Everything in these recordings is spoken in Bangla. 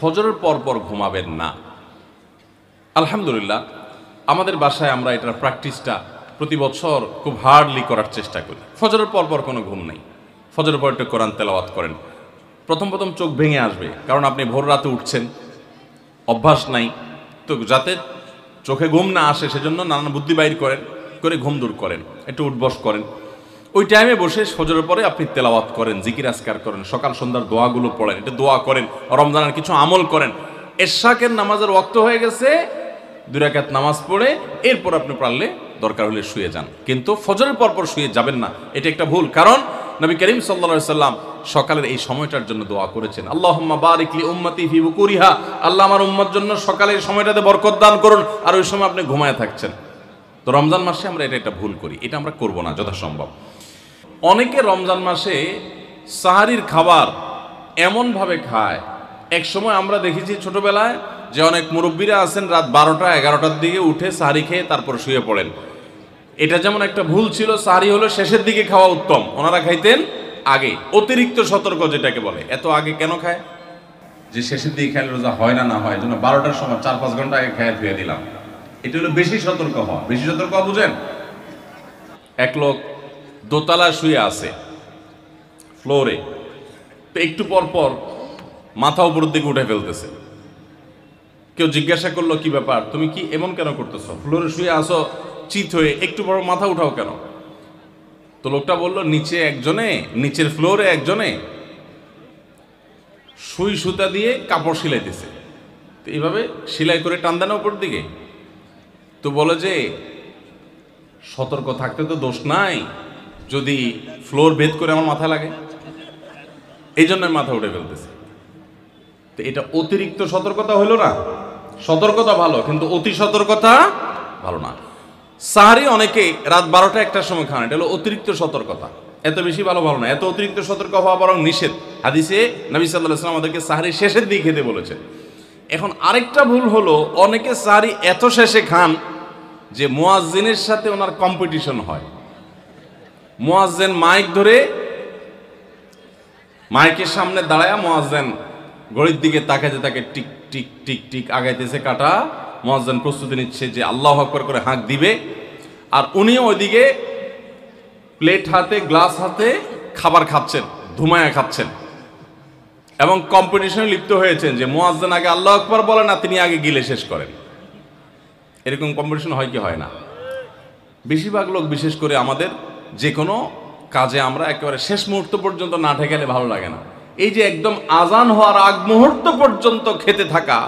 ফজরের পর পর ঘুমাবেন না। আলহামদুলিল্লাহ আমাদের বাসায় আমরা এটার প্র্যাকটিসটা প্রতি বছর খুব হার্ডলি করার চেষ্টা করি। ফজরের পর পর কোনো ঘুম নেই, ফজরের পর একটু কোরআন তেলাওয়াত করেন। প্রথম প্রথম চোখ ভেঙে আসবে, কারণ আপনি ভোর রাতে উঠছেন, অভ্যাস নাই, তো যাতে চোখে ঘুম না আসে সেজন্য নানান বুদ্ধি বাইর করেন, করে ঘুম দূর করেন, একটু উঠবস করেন। ওই টাইমে বসে ফজরের পরে আপনি তেলাওয়াত করেন, জিকির আজকার করেন, সকাল সন্ধ্যার দোয়াগুলো পড়েন, এটা দোয়া করেন, রমজানের কিছু আমল করেন। এশাকের নামাজের ওয়াক্ত হয়ে গেছে, 2 রাকাত নামাজ পড়ে এরপর আপনি পারলে দরকার হলে শুয়ে যান, কিন্তু ফজরের পরপর শুয়ে যাবেন না, এটা একটা ভুল। কারণ নবী করিম সাল্লাল্লাহু আলাইহি সাল্লাম সকালের এই সময়টার জন্য দোয়া করেছেন, আল্লাহুম্মা বারিক লি উম্মতি ফি বুকুরিহা, আল্লাহ আমার উম্মত জন্য সকালের সময়টাতে বরকত দান করুন, আর ওই সময় আপনি ঘুমায় থাকছেন। তো রমজান মাসে আমরা এটা একটা ভুল করি, এটা আমরা করব না যথাসম্ভব। অনেকে রমজান মাসে সাহারির খাবার এমনভাবে খায়, এক সময় আমরা দেখেছি ছোটবেলায় যে অনেক মুরব্বীরা আছেন রাত 12টা-11টার দিকে উঠে সাহারি খেয়ে তারপর শুয়ে পড়েন। এটা যেমন একটা ভুল ছিল, সাহারি হলো শেষের দিকে খাওয়া উত্তম, ওনারা খাইতেন আগে। অতিরিক্ত সতর্ক যেটাকে বলে, এত আগে কেন খায়? যে শেষের দিকে খেলে রোজা হয় না, না হয় জন্য 12টার সময় 4-5 ঘন্টা আগে খেয়ে ধুয়ে দিলাম, এটা হলো বেশি সতর্ক হওয়া। বেশি সতর্ক হওয়া বুঝেন? এক লোক দোতলা শুয়ে আছে ফ্লোরে, তো একটু পর পর মাথা উপরের দিকে উঠে ফেলতেছে। কেউ জিজ্ঞাসা করলো কি ব্যাপার, তুমি কি এমন কেন করতেছো? ফ্লোরে শুয়ে আসো চিত হয়ে, একটু বড় মাথা উঠাও কেন? তো লোকটা বলল, নিচের ফ্লোরে একজনে সুই সুতা দিয়ে কাপড় সিলাইতেছে, তো এইভাবে সেলাই করে টান দেন উপর দিকে। তো বলে যে সতর্ক থাকতে তো দোষ নাই, যদি ফ্লোর ভেদ করে আমার মাথা লাগে, এই জন্য মাথা উঠে ফেলতেছে। তো এটা অতিরিক্ত সতর্কতা হলো না? সতর্কতা ভালো, কিন্তু অতি সতর্কতা ভালো না। সাহারি অনেকে রাত 12টা-1টার সময় খান, এটা হলো অতিরিক্ত সতর্কতা। এত বেশি ভালো না, এত অতিরিক্ত সতর্ক হওয়া বরং নিষেধ। হাদিসে নবী সাল্লাল্লাহু আলাইহি ওয়াসাল্লাম আমাদেরকে সাহারি শেষের দিকে খেতে বলেছেন। এখন আরেকটা ভুল হলো, অনেকে সাহারি এত শেষে খান যে মুয়াজ্জিনের সাথে ওনার কম্পিটিশন হয়। মুয়াজ্জিন মাইক ধরে, মাইকের সামনে দাঁড়ায় মুয়াজ্জিন ঘড়ির দিকে তাকাইতে থাকে, টিক টিক টিক টিক আগাইতেছে কাটা। মুয়াজ্জিন প্রস্তুতি নিচ্ছে যে আল্লাহু আকবার করে হাঁক দিবে, আর উনিও ওইদিকে প্লেট হাতে গ্লাস হাতে খাবার খাচ্ছেন, ধুমায়া খাচ্ছেন, এবং কম্পিটিশনে লিপ্ত হয়েছেন যে মুয়াজ্জিন আগে আল্লাহু আকবার বলেন না, তিনি আগে গিলে শেষ করেন। এরকম কম্পিটিশন হয় কি হয় না? বেশিরভাগ লোক, বিশেষ করে আমাদের যে কোনো কাজে আমরা একেবারে শেষ মুহূর্ত পর্যন্ত না ঠেকালে ভালো লাগে না। এই যে একদম আজান হওয়ার আগ মুহূর্ত পর্যন্ত খেতে থাকা,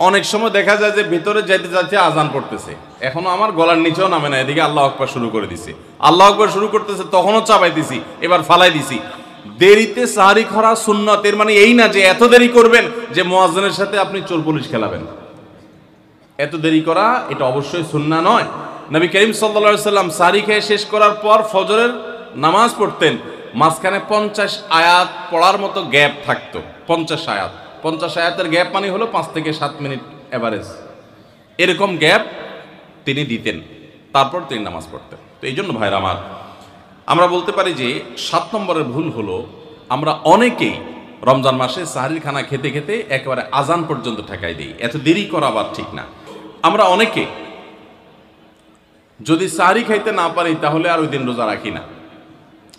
অনেক সময় দেখা যায় যে ভিতরে যেতে যাচ্ছে আজান পড়তেছে, এখনো আমার গলার নিচেও নামে না, এদিকে আল্লাহু আকবার শুরু করে দিছি, আল্লাহু আকবার শুরু করতেছে, তখনও চাপাই দিছি, এবার ফালাই দিছি। দেরিতে সাহারি খাওয়া সুন্নাত, এর মানে এই না যে এত দেরি করবেন যে মুয়াজ্জিনের সাথে আপনি চোর পুলিশ খেলাবেন। এত দেরি করা এটা অবশ্যই সুন্নাহ নয়। নবী করিম সাল্লাল্লাহু আলাইহি ওয়াসাল্লাম সাহারি খেয়ে শেষ করার পর ফজরের নামাজ পড়তেন, মাঝখানে 50 আয়াত পড়ার মতো গ্যাপ থাকতো। 50 আয়াতের গ্যাপ মানে হলো 5 থেকে 7 মিনিট এভারেজ, এরকম গ্যাপ তিনি দিতেন, তারপর তিনি নামাজ পড়তেন। তো এই জন্য ভাইরা আমার, আমরা বলতে পারি যে 7 নম্বরের ভুল হলো, আমরা অনেকেই রমজান মাসে সাহারির খানা খেতে খেতে একেবারে আজান পর্যন্ত ঠেকাই দিই। এত দেরি করা আবার ঠিক না। আমরা অনেকে যদি সাহারি খাইতে না পারি তাহলে আর ওই দিন রোজা রাখি না।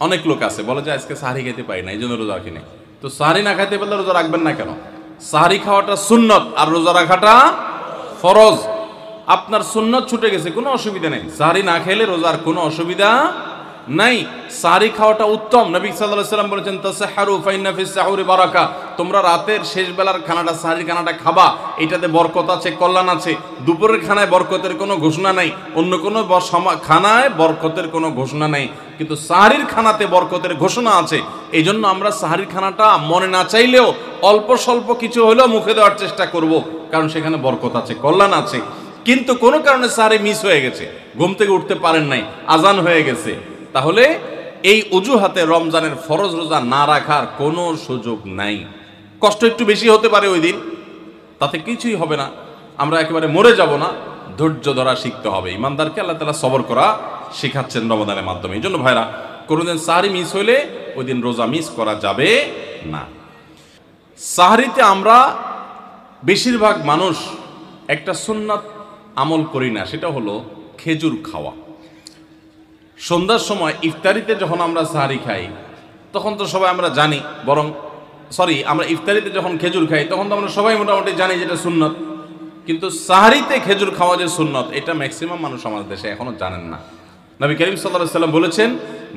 অনেক লোক আছে বলে যে আজকে সাহারি খাইতে পারি না, এই জন্য রোজা রাখি না। তো সাহারি না খাইতে পারলে রোজা রাখবেন না কেন? সাহারি খাওয়াটা সুন্নত আর রোজা রাখাটা ফরজ। আপনার সুন্নত ছুটে গেছে, কোনো অসুবিধা নেই। সাহারি না খেলে রোজার কোনো অসুবিধা নাই, সাহারি খাওয়াটা উত্তম। নবী সাল্লাল্লাহু আলাইহি ওয়াসাল্লাম বলেছেন, তাসাহহারু ফাইন্না ফিস সাহুরি বারাকা, তোমরা রাতের শেষ বেলার খানাটা, সাহারির খানাটা খাবা, এটাতে বরকত আছে, কল্যাণ আছে। দুপুরের খানায় বরকতের কোনো ঘোষণা নাই, অন্য কোনো খানায় বরকতের কোনো ঘোষণা নাই, কিন্তু সাহারির খানাতে বরকতের ঘোষণা আছে। এই জন্য আমরা সাহারির খানাটা মনে না চাইলেও অল্প স্বল্প কিছু হলেও মুখে দেওয়ার চেষ্টা করব, কারণ সেখানে বরকত আছে, কল্যাণ আছে। কিন্তু কোনো কারণে সাহারি মিস হয়ে গেছে, ঘুম থেকে উঠতে পারেন নাই, আজান হয়ে গেছে, তাহলে এই অজুহাতে রমজানের ফরজ রোজা না রাখার কোনো সুযোগ নাই। কষ্ট একটু বেশি হতে পারে ওই দিন, তাতে কিছুই হবে না, আমরা একেবারে মরে যাব না। ধৈর্য ধরা শিখতে হবে। ইমানদারকে আল্লাহ তাআলা সবর করা শেখাচ্ছেন রমজানের মাধ্যমে। এই জন্য ভাইরা, কোনোদিন সাহারি মিস হইলে ওই দিন রোজা মিস করা যাবে না। সাহারিতে আমরা বেশিরভাগ মানুষ একটা সুন্নাত আমল করি না, সেটা হলো খেজুর খাওয়া। সন্ধ্যার সময় ইফতারিতে যখন আমরা সাহারি খাই তখন তো সবাই আমরা জানি, আমরা ইফতারিতে যখন খেজুর খাই তখন তো আমরা সবাই মোটামুটি জানি যেটা সুন্নত। কিন্তু সাহারিতে খেজুর খাওয়া যে সুন্নত, এটা ম্যাক্সিমাম মানুষ আমাদের দেশে এখনো জানেন না। নবী করিম সাল্লাল্লাহু আলাইহি ওয়াসাল্লাম বলেছেন,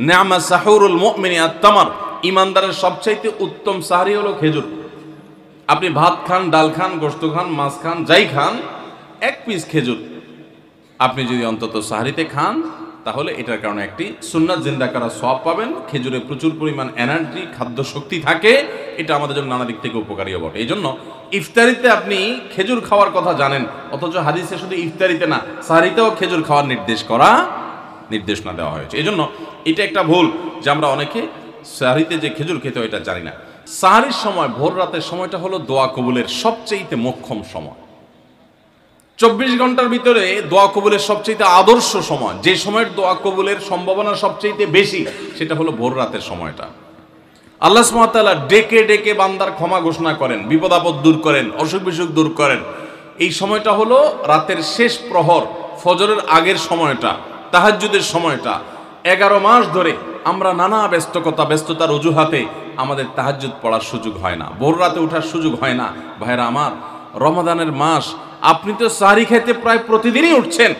নি'মা সাহুরুল মুমিনি আত-তামার, ইমানদারের সবচাইতে উত্তম সাহারি হলো খেজুর। আপনি ভাত খান, ডাল খান, গোশত খান, মাছ খান, যাই খান, এক পিস খেজুর আপনি যদি অন্তত সাহারিতে খান তাহলে এটার কারণে একটি সুন্নাত জিন্দা করা সওয়াব পাবেন। খেজুরে প্রচুর পরিমাণ এনার্জি, খাদ্য শক্তি থাকে, এটা আমাদের জন্য নানা দিক থেকে উপকারীও বটে। এই জন্য ইফতারিতে আপনি খেজুর খাওয়ার কথা জানেন, অথচ হাদিসে শুধু ইফতারিতে না, সাহারিতেও খেজুর খাওয়ার নির্দেশনা দেওয়া হয়েছে। এই জন্য এটা একটা ভুল যে আমরা অনেকে সাহারিতে যে খেজুর খেতে হয় এটা জানি না। সাহারির সময়, ভোর রাতের সময়টা হলো দোয়া কবুলের সবচেয়ে মোক্ষম সময়। 24 ঘন্টার ভিতরে দোয়া কবুলের সবচেয়ে আদর্শ সময়, যে সময়ের দোয়া কবুলের সম্ভাবনা সবচেয়ে বেশি, সেটা হলো ভোর রাতের সময়টা। আল্লাহ সুবহানাহু ওয়া তাআলা ডেকে ডেকে বান্দার ক্ষমা ঘোষণা করেন, বিপদ আপদ দূর করেন, অসুখ বিসুখ দূর করেন। এই সময়টা হলো রাতের শেষ প্রহর, ফজরের আগের সময়টা, তাহাজ্জুদের সময়টা। 11 মাস ধরে আমরা নানা ব্যস্ততার অজুহাতে আমাদের তাহাজ্জুদ পড়ার সুযোগ হয় না, ভোর রাতে ওঠার সুযোগ হয় না। ভাইরা আমার, রমাদানের মাস, আপনি তো সাহারি খেতে প্রায় প্রতিদিনই উঠছেন।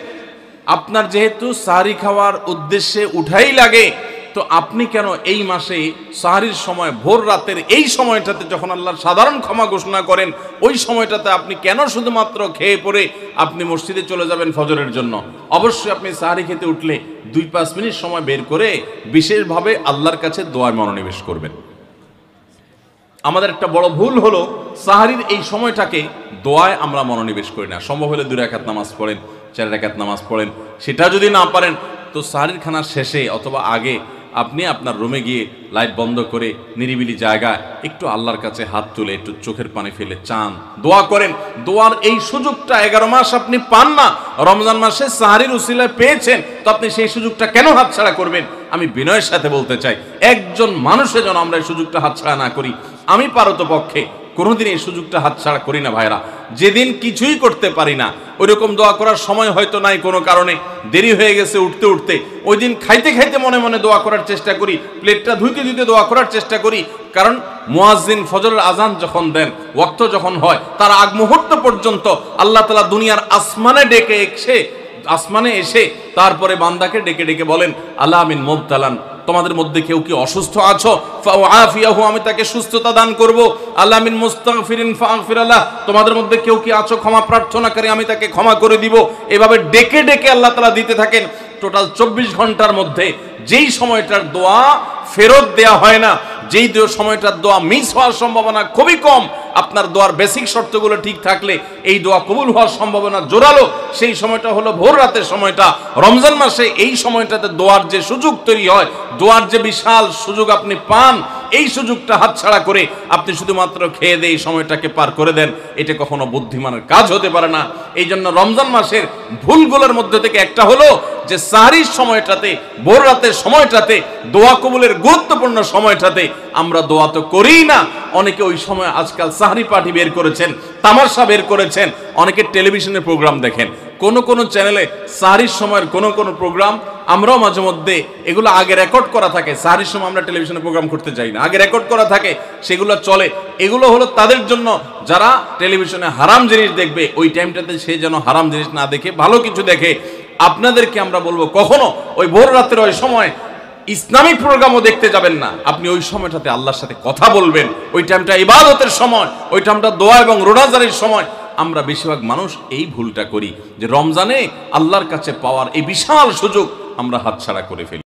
আপনার যেহেতু সাহারি খাওয়ার উদ্দেশ্যে উঠাই লাগে, তো আপনি কেন এই মাসে সাহারির সময়, ভোর রাতের এই সময়টাতে যখন আল্লাহর সাধারণ ক্ষমা ঘোষণা করেন, ওই সময়টাতে আপনি কেন শুধুমাত্র খেয়ে পরে আপনি মসজিদে চলে যাবেন ফজরের জন্য? অবশ্যই আপনি সাহারি খেতে উঠলে 2-5 মিনিট সময় বের করে বিশেষভাবে আল্লাহর কাছে দোয়ায় মনোনিবেশ করবেন। আমাদের একটা বড় ভুল হলো সাহারির এই সময়টাকে দোয়ায় আমরা মনোনিবেশ করি না। সম্ভব হলে 2 রাকাত নামাজ পড়েন, 4 রাকাত নামাজ পড়েন। সেটা যদি না পারেন তো সাহারির খানার শেষে অথবা আগে আপনি আপনার রুমে গিয়ে লাইট বন্ধ করে নিরিবিলি জায়গায় একটু আল্লাহর কাছে হাত তুলে একটু চোখের পানি ফেলে চান, দোয়া করেন। দোয়ার এই সুযোগটা 11 মাস আপনি পান না, রমজান মাসে সাহারির উসিলায় পেয়েছেন, তো আপনি সেই সুযোগটা কেন হাতছাড়া করবেন? আমি বিনয়ের সাথে বলতে চাই, একজন মানুষের জন্য আমরা এই সুযোগটা হাতছাড়া না করি। আমি পারতপক্ষে কোনোদিন এই সুযোগটা হাতছাড়া করি না ভাইরা। যেদিন কিছুই করতে পারি না, ওইরকম দোয়া করার সময় হয়তো নাই, কোনো কারণে দেরি হয়ে গেছে উঠতে উঠতে, ওই দিন খাইতে খাইতে মনে মনে দোয়া করার চেষ্টা করি, প্লেটটা ধুইতে ধুইতে দোয়া করার চেষ্টা করি। কারণ মুয়াজ্জিন ফজরের আজান যখন দেন, ওয়াক্ত যখন হয়, তার আগ মুহূর্ত পর্যন্ত আল্লাহ তাআলা দুনিয়ার আসমানে এসে তারপরে বান্দাকে ডেকে ডেকে বলেন, আল্লাহ মিন মুবতালান, তোমাদের মধ্যে কেউ কি অসুস্থ আছো, ফাআফিয়াহু, আমি তাকে সুস্থতা দান করব। আল্লাহ মিন মুস্তাগফিরিন ফাগফির লাহ, তোমাদের মধ্যে কেউ কি আছো ক্ষমা প্রার্থনাকারী, আমি তাকে ক্ষমা করে দিব। এভাবে ডেকে ডেকে আল্লাহ তাআলা দিতে থাকেন। টোটাল 24 ঘন্টার মধ্যে যেই সময়টার দোয়া ফেরত দেয়া হয় না, যেই সময়টার দোয়া মিস হওয়ার সম্ভাবনা খুবই কম, আপনার দোয়ার বেসিক শর্তগুলো ঠিক থাকলে এই দোয়া কবুল হওয়ার সম্ভাবনা জোরালো, সেই সময়টা হলো ভোর রাতের সময়টা। রমজান মাসে এই সময়টাতে দোয়ার যে সুযোগ তৈরি হয়, দোয়ার যে বিশাল সুযোগ আপনি পান, এই সুযোগটা হাতছাড়া করে আপনি শুধুমাত্র খেয়ে দিয়ে এই সময়টাকে পার করে দেন, এটা কখনো বুদ্ধিমানের কাজ হতে পারে না। এই জন্য রমজান মাসের ভুলগুলোর মধ্যে থেকে একটা হলো যে সাহারির সময়টাতে, ভোর রাতের সময়টাতে, দোয়া কবুলের গুরুত্বপূর্ণ সময়টাতে আমরা দোয়া তো করিই না। অনেকে ওই সময় আজকাল সাহারি পার্টি বের করেছেন, তামাশা বের করেছেন, অনেকে টেলিভিশনের প্রোগ্রাম দেখেন। কোন চ্যানেলে সাহারির সময়ের কোন প্রোগ্রাম আমরাও মাঝে মধ্যে, এগুলো আগে রেকর্ড করা থাকে। সাহারির সময় আমরা টেলিভিশনে প্রোগ্রাম করতে যাই না, আগে রেকর্ড করা থাকে, সেগুলো চলে। এগুলো হলো তাদের জন্য যারা টেলিভিশনে হারাম জিনিস দেখবে, ওই টাইমটাতে সে যেন হারাম জিনিস না দেখে ভালো কিছু দেখে। আপনাদেরকে আমরা বলবো, কখনো ওই ভোর রাতের ওই সময় ইসলামিক প্রোগ্রামও দেখতে যাবেন না। আপনি ওই সময়টাতে আল্লাহর সাথে কথা বলবেন, ওই টাইমটা ইবাদতের সময়, ওই টাইমটা দোয়া এবং রোজাদারির সময়। আমরা বেশিরভাগ মানুষ এই ভুলটা করি যে রমজানে আল্লাহর কাছে পাওয়ার এই বিশাল সুযোগ আমরা হাতছাড়া করে ফেলি।